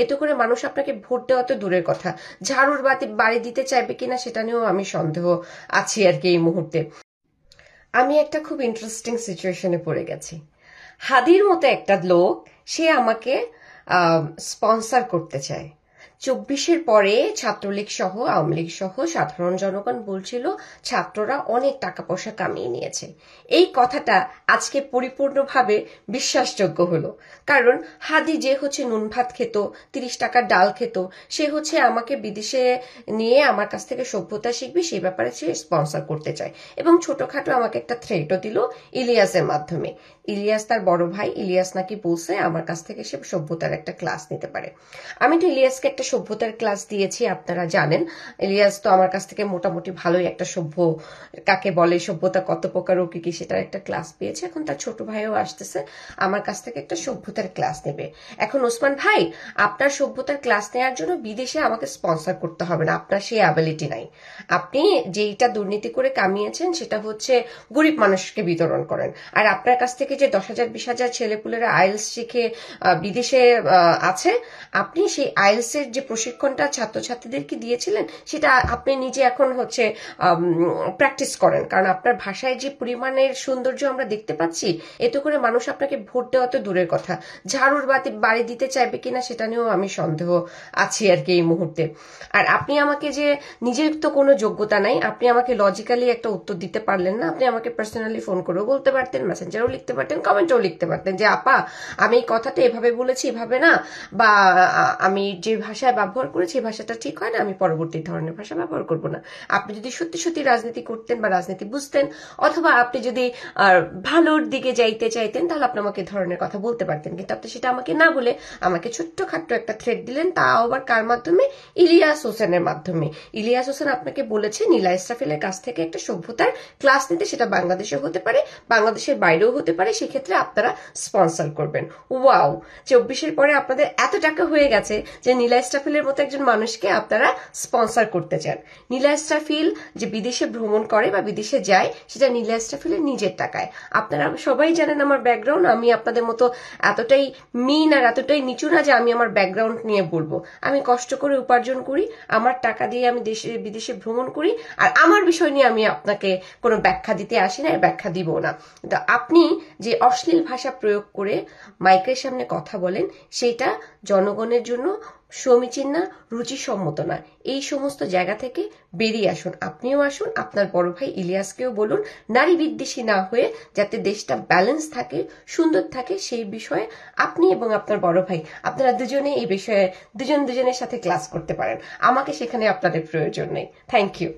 এতে করে মানুষ আপনাকে ভোট দেওয়া তো দূরের কথা, ঝাড়ুর বাড়ি দিতে চাইবে কিনা সেটা নিয়েও আমি সন্দেহ আছি আর কি এই মুহূর্তে। আমি একটা খুব ইন্টারেস্টিং সিচুয়েশনে পড়ে গেছি। হাদির মতো একটা লোক, সে আমাকে স্পন্সর করতে চায়। 24-এর পরে ছাত্রলীগ সহ আওয়ামী লীগ সহ সাধারণ জনগণ বলছিল ছাত্ররা অনেক টাকা পয়সা কামিয়ে নিয়েছে। এই কথাটা আজকে পরিপূর্ণভাবে বিশ্বাসযোগ্য হলো, কারণ হাদি যে হচ্ছে নুন ভাত খেত, 30 টাকার ডাল খেত, সে হচ্ছে আমাকে বিদেশে নিয়ে আমার কাছ থেকে সভ্যতা শিখবি সেই ব্যাপারে সে স্পন্সর করতে চায়, এবং ছোটখাটো আমাকে একটা থ্রেটও দিল ইলিয়াসের মাধ্যমে। ইলিয়াস তার বড় ভাই, ইলিয়াস নাকি বলছে আমার কাছ থেকে সে সভ্যতার একটা ক্লাস নিতে পারে। আমি তো ইলিয়াসকে একটা সভ্যতার ক্লাস দিয়েছি, আপনারা জানেন। ইলিয়াস তো আমার কাছ থেকে মোটামুটি ভালোই একটা সভ্য কাকে বলে, সভ্যতা কত প্রকার ও কি সেটার একটা ক্লাস পেয়েছে। এখন তার ছোট ভাইও আসতেছে আমার কাছ থেকে একটা সভ্যতার ক্লাস নেবে। এখন ওসমান ভাই, আপনার সভ্যতার ক্লাস নেওয়ার জন্য বিদেশে আমাকে স্পন্সর করতে হবে না, আপনার সেই অ্যাবিলিটি নাই। আপনি যেইটা দুর্নীতি করে কামিয়েছেন সেটা হচ্ছে গরিব মানুষকে বিতরণ করেন, আর আপনার কাছ থেকে যে 10,000 20,000 ছেলেপুলেরা আইএলস শিখে বিদেশে আছে, আপনি সেই আইএলস এর যে প্রশিক্ষণটা ছাত্রছাত্রীদেরকে দিয়েছিলেন সেটা আপনি নিজে এখন হচ্ছে প্র্যাকটিস করেন, কারণ আপনার ভাষায় যে পরিমাণের সৌন্দর্য আমরা দেখতে পাচ্ছি, এতে করে মানুষ আপনাকে ভোট দেওয়া তো দূরের কথা, ঝাড়ুর বাড়ি দিতে চাইবে কিনা সেটা নিয়েও আমি সন্দেহ আছি আর কি এই মুহূর্তে। আর আপনি আমাকে যে, নিজের তো কোনো যোগ্যতা নাই, আপনি আমাকে লজিক্যালি একটা উত্তর দিতে পারলেন না। আপনি আমাকে পার্সোনালি ফোন করেও বলতে পারতেন, মেসেঞ্জারও লিখতে পারতেন, কমেন্টও লিখতে পারতেন যে আপা আমি এই কথাটা এভাবে বলেছি, এভাবে না, বা আমি যে ভাষায় ব্যবহার করেছি এই ভাষাটা ঠিক হয় না, আমি পরবর্তী ধরনের ভাষা ব্যবহার করব না। আপনি যদি সত্যি সত্যি রাজনীতি করতেন বা রাজনীতি বুঝতেন, অথবা আপনি যদি ভালোর দিকে যাইতে চাইতেন, তাহলে আপনি আমাকে ধরনের কথা বলতে পারতেন, কিন্তু আপনি সেটা আমাকে না বলে আমাকে ছোট্টখাট্ট একটা থ্রেট দিলেন, তাও আবার কার মাধ্যমে? ইলিয়াস হোসেনের মাধ্যমে। ইলিয়াস হোসেন আপনাকে বলেছে নীলা ইসরাফিলের কাছ থেকে একটা সভ্যতার ক্লাস নিতে, সেটা বাংলাদেশে হতে পারে, বাংলাদেশের বাইরেও হতে পারে, সেক্ষেত্রে আপনারা স্পন্সর করবেন। ওয়াও, 24-এর পরে আপনাদের এত টাকা হয়ে গেছে যে নীলা ইসরাফিলের মতো একজন মানুষকে আপনারা স্পন্সর করতে চান। নীলা ইসরাফিল যে বিদেশে ভ্রমণ করে বা বিদেশে যায়, সেটা নীলা ইসরাফিলের নিজের টাকায়। আপনারা সবাই জানেন আমার ব্যাকগ্রাউন্ড, আমি আপনাদের মতো এতটাই মিন আর এতটাই নিচু না যে আমি আমার ব্যাকগ্রাউন্ড নিয়ে বলবো। আমি কষ্ট করে উপার্জন করি, আমার টাকা দিয়ে আমি দেশে বিদেশে ভ্রমণ করি, আর আমার বিষয় নিয়ে আমি আপনাকে কোনো ব্যাখ্যা দিতে আসি না, ব্যাখ্যা দিব না। কিন্তু আপনি যে অশ্লীল ভাষা প্রয়োগ করে মাইকের সামনে কথা বলেন, সেটা জনগণের জন্য সমীচীন না, রুচিসম্মত না। এই সমস্ত জায়গা থেকে বেরিয়ে আসুন, আপনিও আসুন, আপনার বড় ভাই ইলিয়াসকেও বলুন নারী বিদ্বেষী না হয়ে যাতে দেশটা ব্যালেন্স থাকে, সুন্দর থাকে, সেই বিষয়ে আপনি এবং আপনার বড় ভাই, আপনারা দুজনে এই বিষয়ে দুজনের সাথে ক্লাস করতে পারেন। আমাকে সেখানে আপনাদের প্রয়োজন নেই। Thank you.